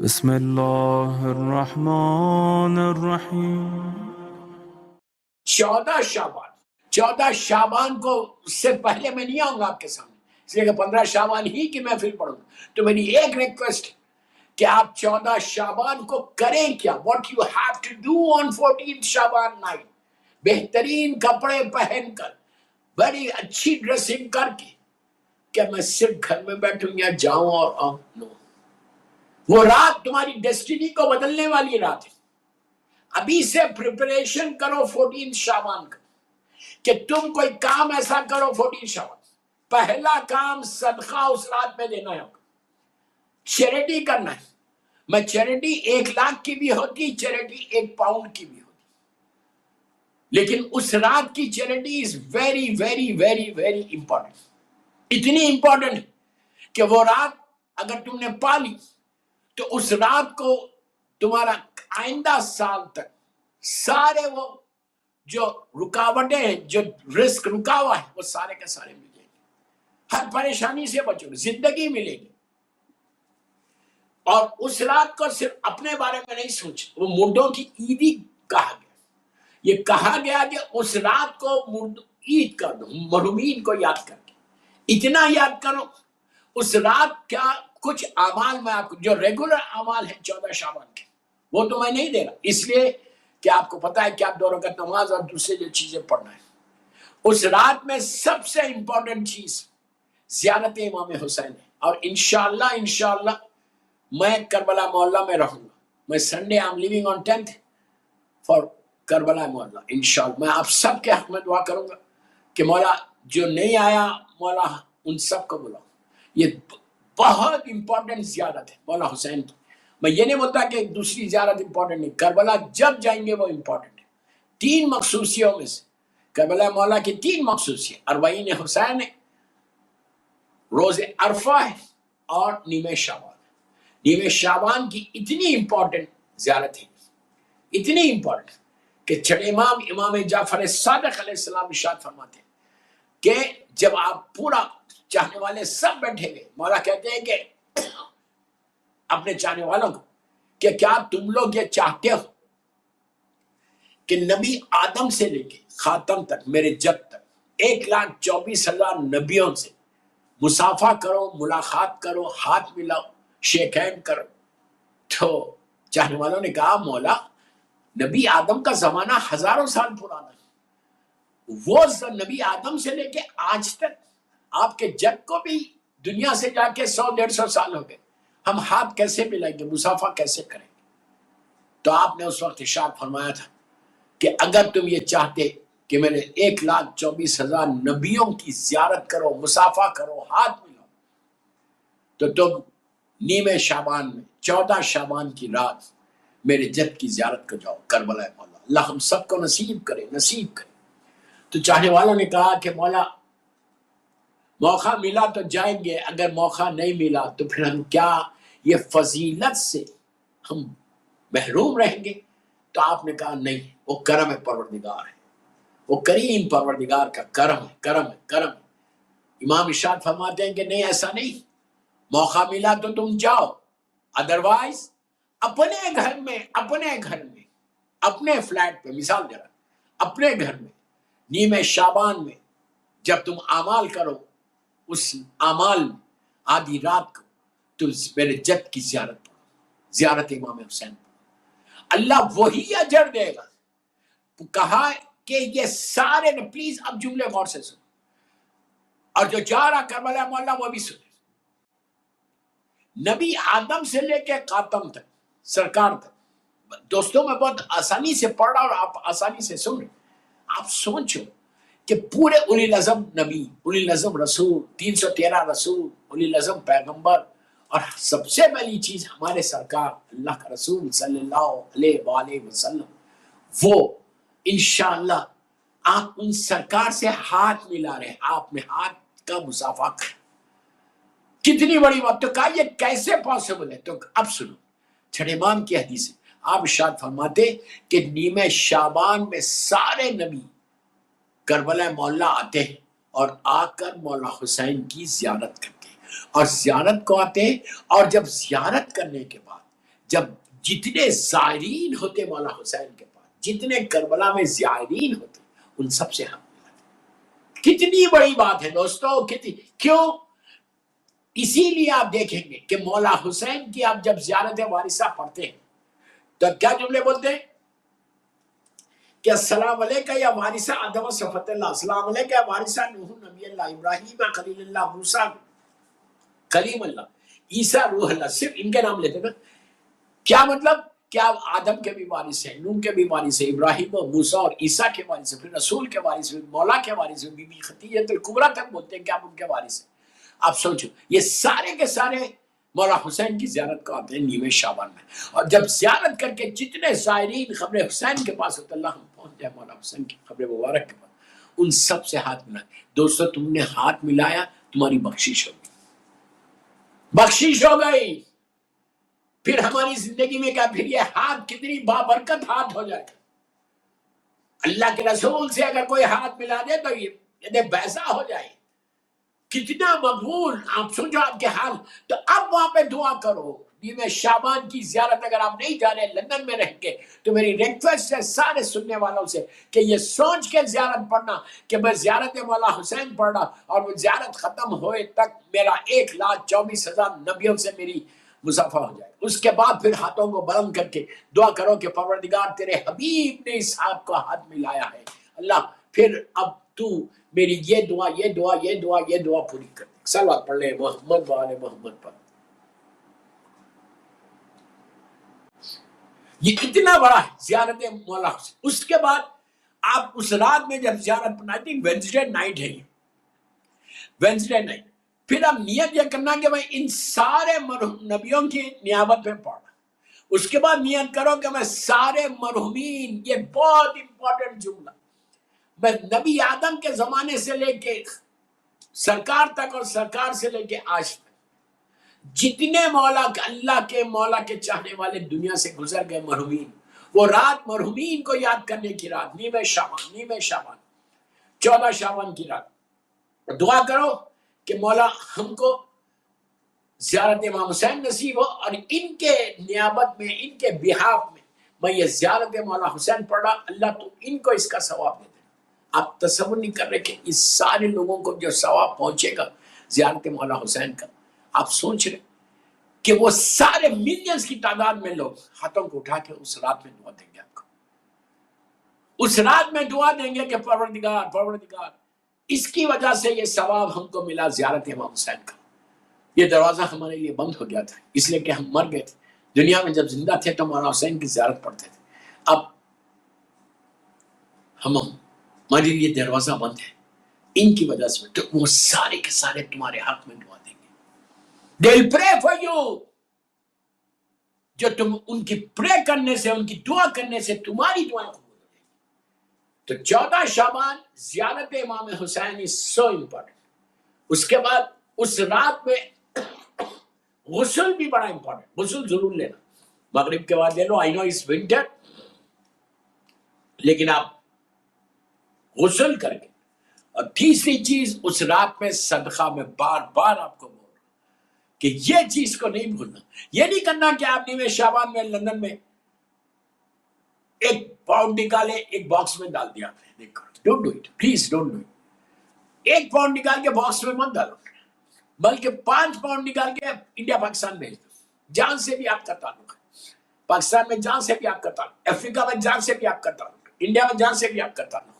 بسم اللہ الرحمن الرحیم۔ 14 شعبان کو اس سے پہلے میں نہیں آؤں گا آپ کے سامنے، اس لیے کہ 15 شعبان ہی کی محفل پڑھوں گا۔ تو میری ایک ریکویسٹ ہے کہ آپ 14 شعبان کو کریں کیا، what you have to do on 14 Shaban night, بہترین کپڑے پہن کر، بڑی اچھی ڈریسنگ کر کے، کہ میں صرف گھر میں بیٹھوں یا جاؤں اور آؤں، نو۔ وہ رات تمہاری ڈیسٹینی کو بدلنے والی رات ہے۔ ابھی سے پریپریشن کرو 14 شعبان کا، کہ تم کوئی کام ایسا کرو 14 شعبان۔ پہلا کام صدقہ اس رات میں دینا ہے، چیریٹی کرنا ہے۔ میں چیریٹی 1 لاکھ کی بھی ہوتی، چیریٹی 1 پاؤنڈ کی بھی ہوتی، لیکن اس رات کی charity is very very very very important, اتنی امپورٹنٹ کہ وہ رات اگر تم نے پالی تو اس رات کو تمہارا آئندہ سال تک سارے وہ جو رکاوٹیں ہیں، جو رزق رکا ہوا ہے، وہ سارے کے سارے مل جائیں گے، ہر پریشانی سے بچو گے، زندگی ملے گی۔ اور اس رات کو صرف اپنے بارے میں نہیں سوچ، وہ مردوں کی عیدی کہا گیا، یہ کہا گیا کہ اس رات کو عید کر دو، مرحومین کو یاد کر کے، اتنا یاد کرو۔ اس رات کیا کچھ اعمال میں آپ کو جو ریگولر اعمال ہیں 14 شعبان کے، وہ تو میں نہیں دے رہا، اس لیے کہ آپ کو پتا ہے کہ آپ 2 رکعت نماز اور دوسرے جو چیزیں پڑھنا ہے۔ اس رات میں سب سے امپورٹنٹ چیز زیارت امام حسین ہے، اور انشاءاللہ میں کربلا محلہ میں رہوں گا۔ میں Sunday I'm leaving on 10th for Karbala محلہ، انشاءاللہ میں آپ سب کے حق میں دعا کروں گا کہ مولا جو نہیں آیا، مولا ان سب کو بلاؤ۔ یہ بہت امپورٹنٹ زیارت ہے مولا حسین کی۔ میں یہ نہیں بولتا کہ دوسری زیارت امپورٹنٹ نہیں، کربلا جب جائیں گے وہ امپورٹنٹ ہے۔ 3 مخصوصیوں میں سے کربلا مولا کی 3 مخصوصیت، 40 حسین ہے، روز عرفہ ہے، اور نیمہ شعبان۔ نیمہ شعبان کی اتنی امپورٹنٹ زیارت ہے، اتنی امپورٹنٹ کہ چھٹے امام امام جعفر صادق علیہ السلام ارشاد فرماتے ہیں کہ جب آپ پورا چاہنے والے سب بیٹھے گئے، مولا کہتے ہیں کہ اپنے چاہنے والوں کو کہ کیا تم لوگ یہ چاہتے ہو کہ نبی آدم سے لے کے خاتم تک، میرے جد تک 1,24,000 نبیوں سے مصافحہ کرو، ملاقات کرو، ہاتھ ملاؤ، شیک ہینڈ کرو؟ تو چاہنے والوں نے کہا مولا نبی آدم کا زمانہ ہزاروں سال پرانا ہے، وہ نبی آدم سے لے کے آج تک آپ کے جد کو بھی دنیا سے جا کے 100-150 سال ہو گئے، ہم ہاتھ کیسے ملائیں گے، مصافحہ کیسے کریں گے؟ تو آپ نے اس وقت ارشاد فرمایا تھا کہ اگر تم یہ چاہتے کہ میرے 1,24,000 نبیوں کی زیارت کرو، مصافحہ کرو، ہاتھ ملاؤ، تو تم نیمہ شعبان میں 14 شعبان کی رات میرے جد کی زیارت کو جاؤ، کربلا مولا۔ اللہ ہم سب کو نصیب کرے، نصیب کرے۔ تو چاہنے والوں نے کہا کہ مولا موقع ملا تو جائیں گے، اگر موقع نہیں ملا تو پھر ہم کیا یہ فضیلت سے ہم محروم رہیں گے؟ تو آپ نے کہا نہیں، وہ کرم پروردگار ہے، وہ کریم پروردگار کا کرم ہے، کرم ہے، کرم ہے۔ امام ارشاد فرماتے ہیں کہ نہیں، ایسا نہیں، موقع ملا تو تم جاؤ، ادروائز اپنے گھر میں اپنے فلیٹ پہ، مثال دے رہا، اپنے گھر میں نیمہ شعبان میں جب تم اعمال کرو، اس اعمال میں آدھی رات کو تم میرے جد کی زیارت پڑھو، زیارت امام حسین پڑھو، اللہ وہی اجر دے گا۔ کہا کہ یہ سارے نے، پلیز اب جملے غور سے سنو، اور جو جا رہا کربلا مولا وہ بھی سنے۔ نبی آدم سے لے کے خاتم تک، سرکار تک، دوستوں میں بہت آسانی سے پڑھ رہا اور آپ آسانی سے سن رہے۔ آپ سوچو کہ پورے اولی العزم نبی، اولی العزم رسول، 313 رسول، اولی العزم پیغمبر، اور سب سے پہلی چیز ہمارے سرکار اللہ کا رسول صلی اللہ علیہ وآلہ وسلم، وہ انشاءاللہ آپ ان سرکار سے ہاتھ ملا رہے ہیں، آپ نے ہاتھ کا مصافحہ کر، کتنی بڑی بات۔ تو کہا یہ کیسے پاسبل ہے؟ تو اب سنو، چھٹے امام کی حدیث ہے، آپ ارشاد فرماتے کہ نیمہ شعبان میں سارے نبی کربلا مولا آتے ہیں اور آ کر مولا حسین کی زیارت کرتے ہیں، اور زیارت کو آتے ہیں، اور جب زیارت کرنے کے بعد جب جتنے زائرین ہوتے مولا حسین کے پاس، جتنے کربلا میں زائرین ہوتے، ان سب سے ہم ملاتے۔ کتنی بڑی بات ہے دوستو، کیوں؟ اسی لیے آپ دیکھیں گے کہ مولا حسین کی آپ جب زیارت وارثہ پڑھتے ہیں تو کیا جملے بولتے ہیں کہ السلام علیکہ یا وارثہ آدم و صفت اللہ، السلام علیکہ یا وارثہ نوح نبی اللہ، ابراہیم خلیل اللہ، موسیٰ کلیم اللہ، عیسیٰ روح اللہ، صرف ان کے نام لیتے نا۔ کیا مطلب؟ کہ آپ آدم کے بھی وارث ہیں، نوح کے بھی وارث ہیں، ابراہیم اور موسیٰ اور عیسیٰ کے وارث ہیں، پھر رسول کے وارث ہیں، مولا کے وارث ہیں، بی بی خدیجہ الکبریٰ تک بولتے ہیں کہ آپ ان کے وارث ہیں۔ آپ سوچو یہ سارے کے سارے مولا حسین کی زیارت کو آتے ہیں نیوے شعبان میں، اور جب زیارت کر کے جتنے زائرین قبر حسین کے پاس ہوتے اللہ ہم پہنچ جائے مولا حسین کی قبر مبارک کے پاس، ان سب سے ہاتھ ملائے۔ دوستو تم نے ہاتھ ملایا، تمہاری بخشش ہو گئی، بخشش ہو گئی۔ پھر ہماری زندگی میں کیا، پھر یہ ہاتھ کتنی بابرکت ہاتھ ہو جائے گا۔ اللہ کے رسول سے اگر کوئی ہاتھ ملا دے تو یہ بیضا ہو جائے، کتنا مقبول۔ آپ سوچو آپ کے حال، تو اب وہاں پہ دعا کرو۔ نیوے شعبان کی زیارت اگر آپ نہیں جا رہے، لندن میں رہ کے، تو میری ریکویسٹ ہے سارے سننے والوں سے کہ یہ سوچ کے زیارت پڑھنا کہ میں زیارت مولا حسین پڑھ رہا اور وہ زیارت ختم ہوئے تک میرا 1,24,000 نبیوں سے میری مصافحہ ہو جائے۔ اس کے بعد پھر ہاتھوں کو بلند کر کے دعا کرو کہ پروردگار تیرے حبیب نے اس ہاتھ کو ہاتھ ملایا ہے، اللہ پھر اب تو میری یہ دعا یہ دعا یہ دعا یہ دعا پوری کر دے۔ صلوات پڑھ لیں محمد و آل محمد پر۔ یہ اتنا بڑا ہے زیارت مولا حسین۔ اس کے بعد آپ اس رات میں جب زیارت پڑھنا، وینسڈے نائٹ ہے، یہ وینسڈے نائٹ، پھر اب نیت یہ کرنا کہ میں ان سارے نبیوں کی نیابت میں پڑھنا۔ اس کے بعد نیت کرو کہ میں سارے مرحومین، یہ بہت امپورٹنٹ جملہ، میں نبی آدم کے زمانے سے لے کے سرکار تک اور سرکار سے لے کے آج تک جتنے اللہ کے مولا کے چاہنے والے دنیا سے گزر گئے مرحومین، وہ رات مرحومین کو یاد کرنے کی رات، نیوے شعبان 14 شعبان کی رات، دعا کرو کہ مولا ہم کو زیارت امام حسین نصیب ہو، اور ان کے نیابت میں، ان کے بہاف میں یہ زیارت مولا حسین پڑھ رہا، اللہ تو ان کو اس کا ثواب دے دے۔ آپ تصور نہیں کر رہے کہ اس سارے لوگوں کو جو ثواب پہنچے گا زیارت مولا حسین کا، آپ سوچ رہے کہ وہ سارے ملینز کی تعداد میں لوگ ہاتھوں کو اٹھا کے اس رات میں دعا دیں گے آپ کو، اس رات میں دعا دیں گے کہ پروردگار اس کی وجہ سے یہ ثواب ہم کو ملا زیارت امام حسین کا۔ یہ دروازہ ہمارے لیے بند ہو گیا تھا اس لیے کہ ہم مر گئے تھے، دنیا میں جب زندہ تھے تو مولا حسین کی زیارت پڑھتے تھے، اب ہمارے لیے دروازہ بند ہے ان کی وجہ سے، تو وہ سارے کے سارے تمہارے حق میں دعا دیں گے۔ They'll pray for you، جو تم ان کی پرے کرنے سے، ان کی دعا کرنے سے تمہاری دعائیں قبول ہو جائیں گی۔ تو 14 شعبان زیارت امام حسین is so important۔ اس کے بعد اس رات میں غسل بھی بڑا امپورٹنٹ، غسل ضرور لینا، مغرب کے بعد لے لو، آئی نو اس ونٹر، لیکن آپ غسل کر کے، اور تیسری چیز اس رات میں صدقہ، میں بار بار آپ کو بول رہا ہوں کہ یہ چیز کو نہیں بھولنا۔ یہ نہیں کرنا کہ آپ نیوے شعبان میں لندن میں 1 پاؤنڈ نکالے ایک باکس میں ڈال دیا آپ نے، don't do it, please don't do it. 1 pound نکال کے باکس میں مت ڈالو، بلکہ 5 پاؤنڈ نکال کے انڈیا پاکستان بھیج دو۔ جان سے بھی آپ کا تعلق ہے، پاکستان میں جان سے بھی آپ کا تعلق، افریقہ میں جان سے بھی آپ کا تعلق، انڈیا میں جان سے بھی آپ کا تعلق،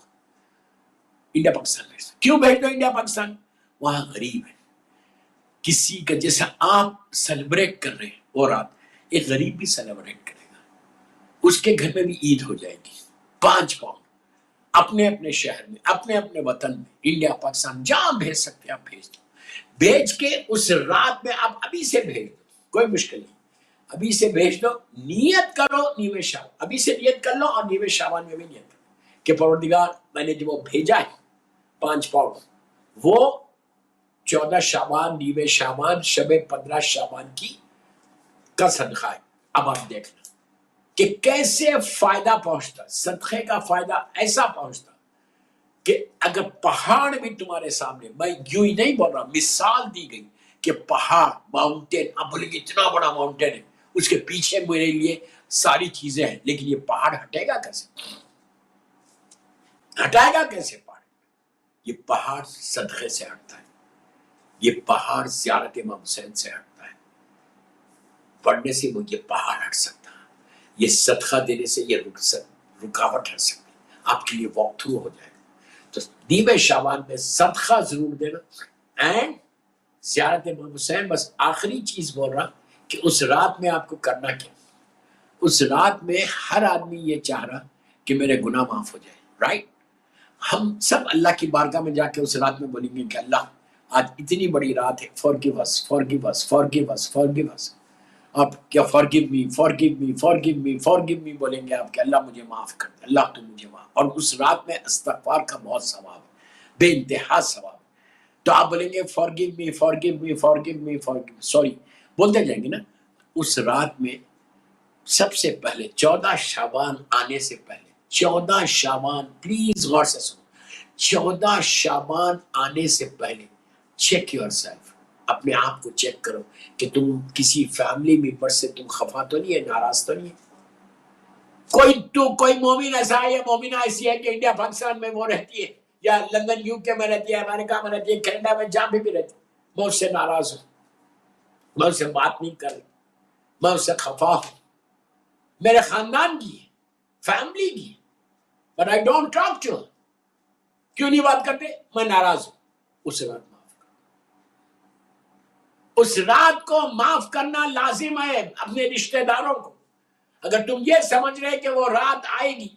انڈیا پاکستان بھیج دو۔ کیوں بھیج دو انڈیا پاکستان؟ وہاں غریب ہے، کسی کا جیسا آپ سیلیبریٹ کر رہے ہیں وہ رات، ایک غریب بھی سیلیبریٹ کرے گا، اس کے گھر میں بھی عید ہو جائے گی۔ 5 پاؤنڈ اپنے اپنے شہر میں، اپنے اپنے وطن میں، انڈیا پاکستان جہاں بھیج سکتے ہیں آپ بھیج دو، بھیج کے اس رات میں آپ ابھی سے بھیج دو، کوئی مشکل نہیں، ابھی سے بھیج دو، نیت کرو نیوے شعبان، ابھی سے نیت کر لو، اور نیوے شعبان میں بھی نیت کرو کہ پروردگار میں نے جو وہ بھیجا ہے 5 پاؤنڈ، وہ 14 شعبان، نیوے شعبان، شب 15 شعبان کی کا صدقہ ہے۔ اب آپ دیکھنا کہ کیسے فائدہ پہنچتا، صدقے کا فائدہ ایسا پہنچتا کہ اگر پہاڑ بھی تمہارے سامنے، میں یوں ہی نہیں بول رہا، مثال دی گئی کہ پہاڑ، ماؤنٹین، اب بولے اتنا بڑا ماؤنٹین ہے، اس کے پیچھے میرے لیے ساری چیزیں ہیں، لیکن یہ پہاڑ ہٹے گا کیسے؟ ہٹائے گا کیسے پہاڑ؟ یہ پہاڑ صدقے سے ہٹتا ہے، یہ پہاڑ زیارت امام حسین سے ہٹتا ہے، پڑھنے سے وہ یہ پہاڑ ہٹ سکتا ہے، یہ صدقہ دینے سے یہ رکاوٹ ہٹ سکتی ہے، آپ کے لیے واک تھرو ہو جائے گا۔ تو نیمہ شعبان میں صدقہ ضرور دینا، اینڈ زیارت امام حسین۔ بس آخری چیز بول رہا کہ اس رات میں آپ کو کرنا کیا؟ اس رات میں ہر آدمی یہ چاہ رہا کہ میرے گناہ معاف ہو جائے، رائٹ؟ ہم سب اللہ کی بارگاہ میں جا کے اس رات میں بولیں گے کہ اللہ آج اتنی بڑی رات ہے، forgive us, forgive us, forgive us, forgive us۔ آپ کیا forgive me, forgive me, forgive me, forgive me بولیں گے آپ کہ اللہ مجھے معاف کر دے، اللہ تو مجھے معاف۔ اور اس رات میں استغفار کا بہت ثواب ہے، بے انتہا ثواب ہے۔ تو آپ بولیں گے forgive me, forgive me, forgive me, forgive me، sorry بولتے جائیں گے نا۔ اس رات میں سب سے پہلے 14 شعبان آنے سے پہلے، 14 شعبان، پلیز غور سے سنو، 14 شعبان آنے سے پہلے چیک یور سیلف، اپنے آپ کو چیک کرو کہ تم کسی فیملی ممبر سے تم خفا تو نہیں ہے، ناراض تو نہیں ہے؟ کوئی مومن ایسا ہے یا مومنہ ایسی ہے کہ انڈیا پاکستان میں وہ رہتی ہے یا لندن یو کے میں رہتی ہے، امریکہ میں رہتی ہے، کینیڈا میں جہاں بھی رہتی ہے، میں اس سے ناراض ہوں، میں اس سے بات نہیں کر رہی، میں اس سے خفا ہوں، میرے خاندان کی فیملی کی، but I don't talk to her۔ کیوں نہیں بات کرتے؟ میں ناراض ہوں۔ اس رات معاف کرو، اس رات کو معاف کرنا لازم ہے اپنے رشتہ داروں کو۔ اگر تم یہ سمجھ رہے کہ وہ رات آئے گی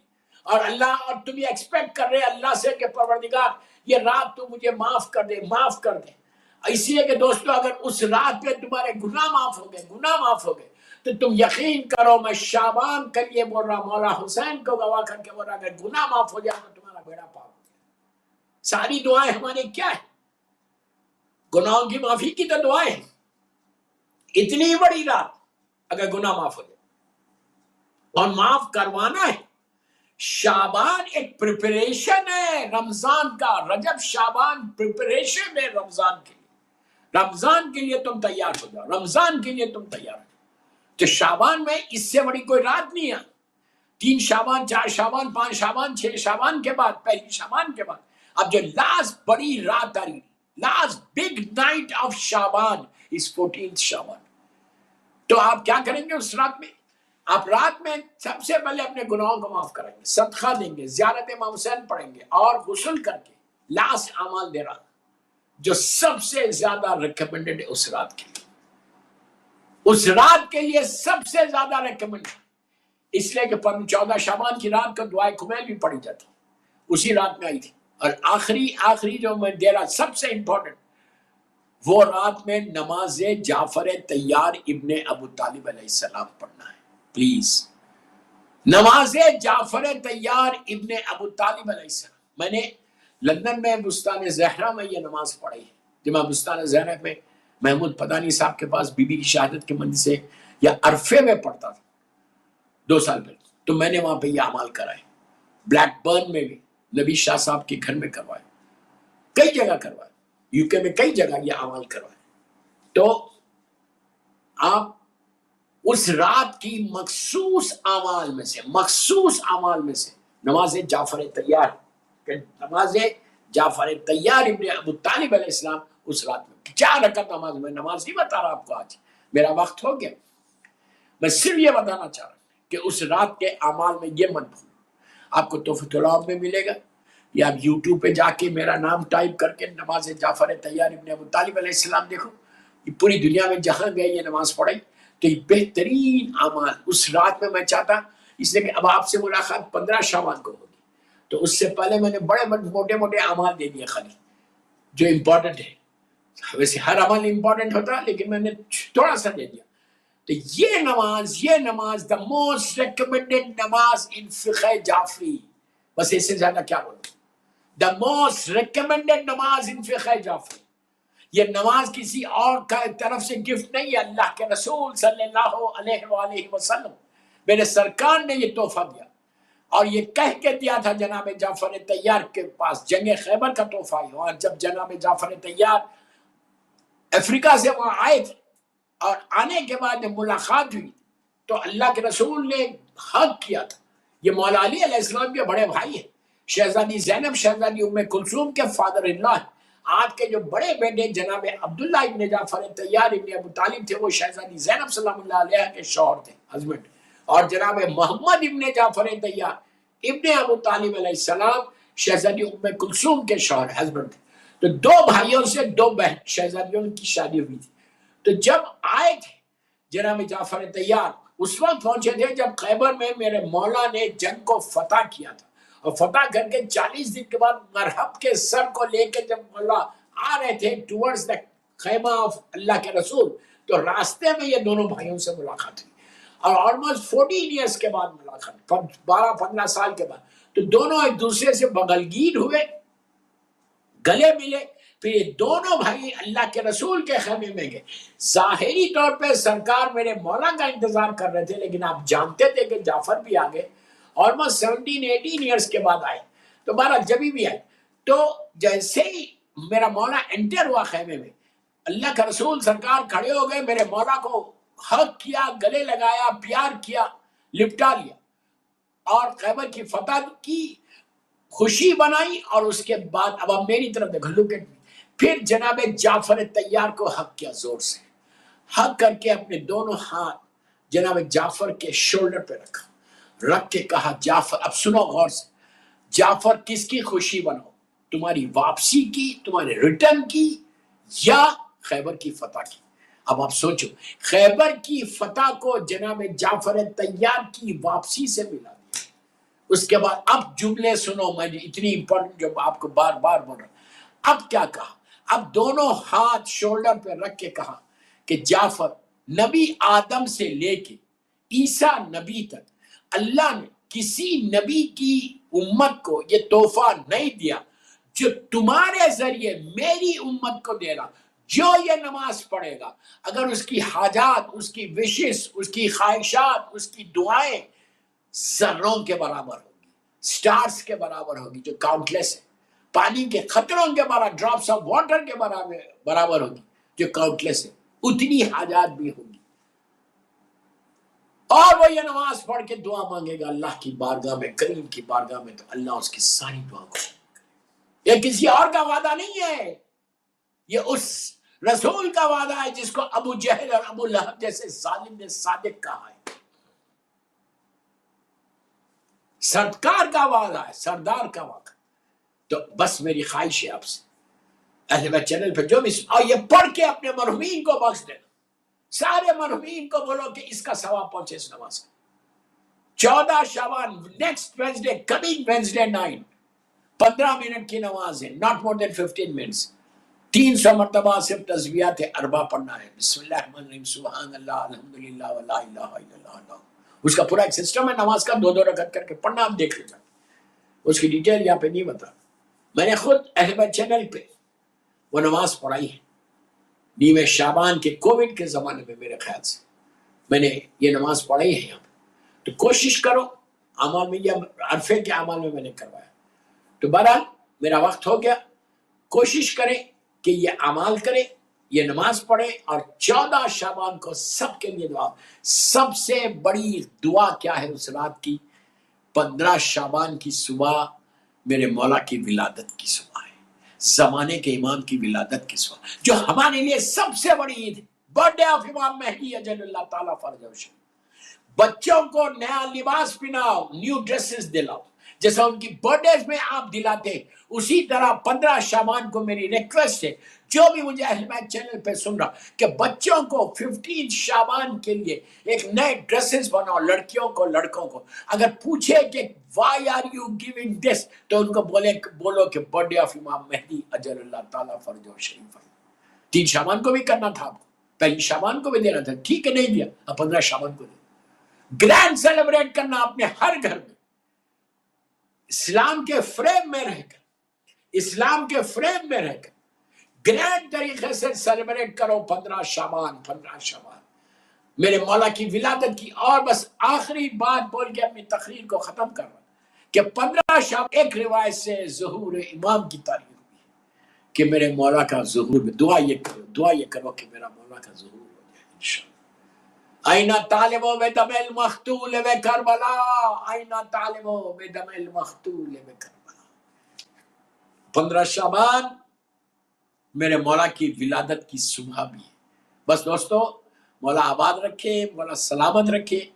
اور اللہ، اور تم یہ ایکسپیکٹ کر رہے اللہ سے کہ پروردگار یہ رات تو مجھے معاف کر دے، معاف کر دے، اس لیے کہ دوستو اگر اس رات پہ تمہارے گناہ معاف ہو گئے، گناہ معاف ہو گئے، تو تم یقین کرو، میں شعبان کے لیے بول رہا، مولا حسین کو گواہ کر کے بول رہا، اگر گناہ معاف ہو جائے تو تمہارا بیڑا پار ہو گیا۔ ساری دعائیں ہماری کیا ہیں؟ گناہوں کی معافی کی تو دعائیں ہیں۔ اتنی بڑی رات اگر گناہ معاف ہو جائے اور معاف کروانا ہے، شعبان ایک پریپریشن ہے رمضان کا، رجب شعبان پریپریشن ہے رمضان کے لیے۔ رمضان کے لیے تم تیار ہو جاؤ، رمضان کے لیے تم تیار ہو جاؤ۔ تو شعبان میں اس سے بڑی کوئی رات نہیں ہے۔ 3 شعبان، 4 شعبان، 5 شعبان، 6 شعبان کے بعد، پہلی شعبان کے بعد اب جو لاسٹ بڑی رات آ رہی، لاسٹ بگ نائٹ آف شعبان اس 14 شعبان۔ تو آپ کیا کریں گے اس رات میں؟ آپ رات میں سب سے پہلے اپنے گناہوں کو معاف کریں گے، صدقہ دیں گے، زیارت امام حسین پڑھیں گے، اور غسل کر کے لاسٹ اعمال دے رہا جو سب سے زیادہ ریکمینڈڈ ہے اس رات کے لیے، اس رات کے لیے سب سے زیادہ ریکمینڈ، اس لیے کہ 14 شعبان کی رات کو دعائے کمیل بھی پڑھی جاتی، اسی رات میں آئی تھی۔ اور آخری جو میں دے رہا سب سے امپورٹنٹ، وہ رات میں نماز جعفر طیار ابن ابو طالب علیہ السلام پڑھنا ہے، پلیز۔ نماز جعفر طیار ابن ابو طالب علیہ السلام، میں نے لندن میں بستان زہرا میں یہ نماز پڑھی ہے، جب میں بستان زہرا میں محمود پدانی صاحب کے پاس بی بی کی شہادت کے منزل سے یا عرفے میں پڑھتا تھا 2 سال پہلے، تو میں نے وہاں پہ یہ اعمال کرائے، بلیک برن میں بھی نبی شاہ صاحب کے گھر میں کروائے، کئی جگہ کروائے، یو کے میں کئی جگہ یہ اعمال کروائے۔ تو آپ اس رات کی مخصوص اعمال میں سے نماز جعفر طیار، کہ نماز جعفر طیار ابن ابو طالب علیہ السلام اس رات میں 4 رکعت نماز، میں نماز نہیں بتا رہا آپ کو، آج میرا وقت ہو گیا، میں صرف یہ بتانا چاہ رہا ہوں کہ اس رات کے اعمال میں یہ مت بھولو۔ آپ کو تحفۃ العام میں ملے گا، یا آپ یوٹیوب پہ جا کے میرا نام ٹائپ کر کے نماز جعفر طیار ابن ابو طالب علیہ السلام دیکھو، یہ پوری دنیا میں جہاں گئے یہ نماز پڑھائی، تو یہ بہترین اعمال اس رات میں میں چاہتا، اس لیے کہ اب آپ سے ملاقات 15 شعبان کو ہوگی، تو اس سے پہلے میں نے بڑے موٹے اعمال دے دیے خالی جو امپورٹنٹ ہے، ویسے ہر عمل امپورٹنٹ ہوتا لیکن میں نے تھوڑا سا دے دیا۔ تو یہ نماز دا موسٹ ریکمینڈڈ نماز ان فقہ جعفری، بس اس سے زیادہ کیا بولوں، دا موسٹ ریکمینڈڈ نماز ان فقہ جعفری۔ یہ نماز کسی اور کا طرف سے گفٹ نہیں ہے، اللہ کے رسول صلی اللہ علیہ وآلہ وسلم، میرے سرکار نے یہ تحفہ دیا، اور یہ کہہ کے دیا تھا جناب جعفر طیار کے پاس، جنگ خیبر کا تحفہ ہے، اور جب جناب جعفر طیار افریقہ سے وہاں آئے تھے، اور آنے کے بعد جب ملاقات ہوئی تو اللہ کے رسول نے حق کیا تھا. یہ مولا علی علیہ السلام کے بڑے بھائی ہیں. شہزادی زینب شہزادی ام کلثوم کے فادر اللہ. آپ کے جو بڑے بیٹے جناب عبداللہ ابن جعفر طیار ابن ابو طالب تھے، وہ شہزادی زینب سلام اللہ علیہ کے شوہر تھے، ہسبینڈ. اور جناب محمد ابن جعفر طیار ابن ابو طالب علیہ السلام شہزادی ام کلثوم کے شوہر ہسبینڈ تھے. تو دو بھائیوں سے دو بہن شہزادیوں کی شادی ہوئی تھی. تو جب آئے تھے جناب جعفر طیار اس وقت پہنچے تھے جب خیبر میں میرے مولا نے جنگ کو فتح کیا تھا، اور فتح کر کے 40 دن کے بعد مرحب کے سر کو لے کے جب مولا آ رہے تھے ٹورڈز دا خیمہ آف اللہ کے رسول، تو راستے میں یہ دونوں بھائیوں سے ملاقات ہوئی. اور آلموسٹ 14 ایئرس کے بعد ملاقات، 12-15 سال کے بعد. تو دونوں ایک دوسرے سے بغلگیر ہوئے، گلے ملے. پھر یہ دونوں بھائی اللہ کے رسول کے خیمے میں گئے. ظاہری طور پہ سرکار میرے مولا کا انتظار کر رہے تھے، لیکن آپ جانتے تھے کہ جعفر بھی آ گئے. آلموسٹ 17-18 ایئرس کے بعد آئے. تو بہرحال جبھی بھی آئے تو جیسے ہی میرا مولا انٹر ہوا خیمے میں، اللہ کا رسول سرکار کھڑے ہو گئے، میرے مولا کو حق کیا، گلے لگایا، پیار کیا، لپٹا لیا، اور خیبر کی فتح کی خوشی بنائی. اور اس کے بعد اب میری طرف دیکھو، لک ایٹ می. پھر جناب جعفر طیار کو حق کیا، زور سے حق کر کے اپنے دونوں ہاتھ جناب جعفر کے شولڈر پہ رکھا، رکھ کے کہا جعفر، اب سنو غور سے، جعفر کس کی خوشی بناؤ، تمہاری واپسی کی، تمہارے ریٹرن کی، یا خیبر کی فتح کی؟ اب آپ سوچو، خیبر کی فتح کو جناب جعفر طیار کی واپسی سے ملا دیا. اس کے بعد اب جملے سنو، میں اتنی امپورٹنٹ جو آپ کو بار بار بول رہا ہوں. اب کیا کہا؟ اب دونوں ہاتھ شولڈر پہ رکھ کے کہا کہ جعفر، نبی آدم سے لے کے عیسیٰ نبی تک اللہ نے کسی نبی کی امت کو یہ تحفہ نہیں دیا جو تمہارے ذریعے میری امت کو دے رہا. جو یہ نماز پڑھے گا، اگر اس کی حاجات، اس کی وشز، اس کی خواہشات، اس کی دعائیں ذروں کے برابر ہوگی، سٹارز کے برابر ہوگی جو کاؤنٹلیس ہے، پانی کے قطروں کے برابر، ڈراپس آف واٹر کے برابر ہوگی جو کاؤنٹلیس ہے، اتنی حاجات بھی ہوگی. اور وہ یہ نماز پڑھ کے دعا مانگے گا اللہ کی بارگاہ میں، کریم کی بارگاہ میں، تو اللہ اس کی ساری دعا کو. یہ کسی اور کا وعدہ نہیں ہے، یہ اس رسول کا وعدہ ہے جس کو ابو جہل اور ابو لہب جیسے ظالم نے صادق کہا ہے. سرکار کا وعدہ ہے، سردار کا وعدہ. تو بس میری خواہش ہے آپ سے، اہل بیت چینل پہ جو بھی اور یہ پڑھ کے اپنے مرحومین کو بخش دینا. سارے مرحومین کو بولو کہ اس کا ثواب پہنچے اس نماز کا. 14 Shaban, next Wednesday, coming Wednesday night, 15 minute کی نماز ہے، ناٹ مور دین 15 منٹس. 300 مرتبہ صرف تسبیحات اربع پڑھنا ہے. بسم اللہ الرحمن الرحیم، سبحان اللہ، الحمدللہ، ولا الہ الا اللہ. اس کا پورا ایک سسٹم ہے نماز کا، 2 رکعت کر کے پڑھنا. آپ دیکھ لیجیے، اس کی ڈیٹیل یہاں پہ نہیں بتا. میں نے خود اہل بیت چینل پہ وہ نماز پڑھائی ہے نیمہ شعبان کے کووڈ کے زمانے میں. میرے خیال سے میں نے یہ نماز پڑھائی ہے یہاں پہ. تو کوشش کرو اعمال میں، یہ عرفے کے اعمال میں نے کروایا. تو بہرحال میرا وقت ہو گیا. کوشش کریں کہ یہ اعمال کریں، یہ نماز پڑھیں، اور 14 شعبان کو سب کے لیے دعا. سب سے بڑی دعا کیا ہے اس رات کی؟ 15 شعبان کی صبح میرے مولا کی ولادت کی صبح ہے، زمانے کے امام کی ولادت کی صبح، جو ہمارے لیے سب سے بڑی عید ہے. برتھ ڈے آف امام مہدی اجل اللہ تعالیٰ فرجہ شریف. بچوں کو نیا لباس پہناؤ، نیو ڈریسز دلاؤ، جیسا ان کی برتھ ڈیز میں آپ دلاتے، اسی طرح 15 شعبان کو میری ریکویسٹ ہے، جو بھی مجھے اہل بیت چینل پہ سن رہا، کہ بچوں کو 15 شعبان کے لیے ایک نئے ڈریسز بناؤ، لڑکیوں کو، لڑکوں کو. اگر پوچھے کہ why are you giving this, تو ان کو بولو کہ برتھ ڈے آف امام مہدی اجل اللہ تعالیٰ فرجہ شریف. 3 شعبان کو بھی کرنا تھا آپ کو، پہلی شعبان کو بھی دینا تھا، ٹھیک ہے نہیں دیا، اب 15 شعبان کو دیا. گرینڈ سیلیبریٹ کرنا اپنے ہر گھر میں، اسلام کے فریم میں رہ کر، اسلام کے فریم میں رہ کر گرینڈ طریقے سے سیلیبریٹ کرو 15 شعبان. 15 شعبان میرے مولا کی ولادت کی. اور بس آخری بات بول کے اپنی تقریر کو ختم کر رہا کہ 15 شعبان ایک روایت سے ظہور امام کی تاریخ ہوئی ہے کہ میرے مولا کا ظہور میں دعا یہ کرو کہ میرا مولا کا ظہور ہو جائے انشاءاللہ. أين طالب بدم المقتول بكربلاء أين طالب بدم المقتول بكربلاء 15 شعبان میرے مولا کی ولادت کی صبح بھی ہے۔ بس دوستو، مولا آباد رکھے، مولا سلامت رکھے۔